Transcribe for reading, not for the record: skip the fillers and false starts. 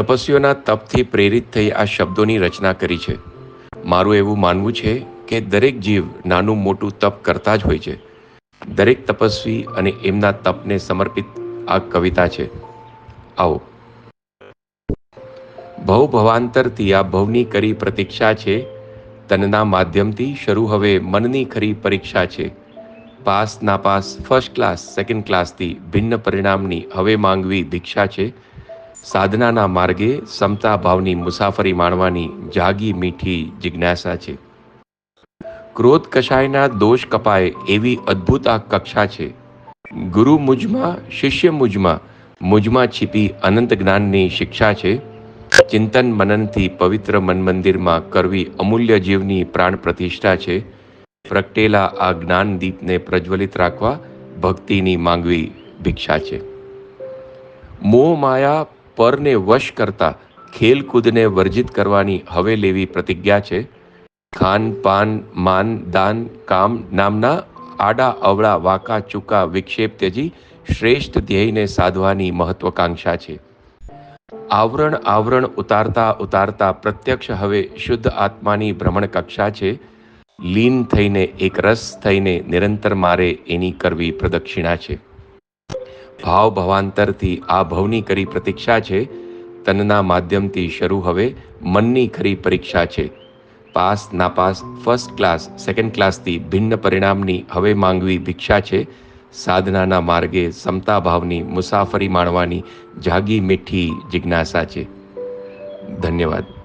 તપસ્વીઓના તપથી પ્રેરિત થઈ આ શબ્દોની રચના કરી છે. મારું એવું માનવું છે કે દરેક જીવ નાનું મોટું તપ કરતા જ હોય છે. દરેક તપસ્વી અને એમના તપને સમર્પિત આ કવિતા છે. આવો. ભવ ભવાંતરથી આ ભવની કરી પ્રતીક્ષા છે. તનના માધ્યમથી શરૂ હવે મનની ખરી પરીક્ષા છે. પાસ નાપાસ ફર્સ્ટ ક્લાસ સેકન્ડ ક્લાસથી ભિન્ન પરિણામની હવે માંગવી ભિક્ષા છે. સાધનાના માર્ગે સમતા ભાવની મુસાફરી માણવાની જાગી મીઠી જિજ્ઞાસા છે. ક્રોધ કશાયના દોષ કપાય એવી અદ્ભુત આ કક્ષા છે. ગુરુ મુજમાં શિષ્ય મુજમાં, મુજમાં છીપી અનંત જ્ઞાનની શિક્ષા છે. ચિંતન મનનથી પવિત્ર મન મંદિરમાં કરવી અમૂલ્ય જીવની પ્રાણ પ્રતિષ્ઠા છે. પ્રગટેલા આ જ્ઞાન દીપને પ્રજ્વલિત રાખવા ભક્તિની માંગવી ભિક્ષા છે. મોહ માયા પરને વશ કરતા ખેલકૂદને વર્જિત કરવાની હવે લેવી પ્રતિજ્ઞા છે. ખાન પાન માન દાન કામ નામના આડા અવળા વાંકા ચૂકા વિક્ષેપ ત્યજી શ્રેષ્ઠ ધ્યેયને સાધવાની મહત્વકાંક્ષા છે. આવરણ આવરણ ઉતારતા ઉતારતા પ્રત્યક્ષ હવે શુદ્ધ આત્માની ભ્રમણ કક્ષા છે. લીન થઈને એક રસ થઈને નિરંતર મારે એની કરવી પ્રદક્ષિણા છે. ભાવ ભવાંતરથી આ ભવની કરી પ્રતીક્ષા છે. તનના માધ્યમથી શરૂ હવે મનની ખરી પરીક્ષા છે. પાસ નાપાસ ફર્સ્ટ ક્લાસ સેકન્ડ ક્લાસથી ભિન્ન પરિણામની હવે માંગવી ભિક્ષા છે. સાધનાના માર્ગે સમતા ભાવની મુસાફરી માણવાની જાગી મીઠી જિજ્ઞાસા છે. ધન્યવાદ.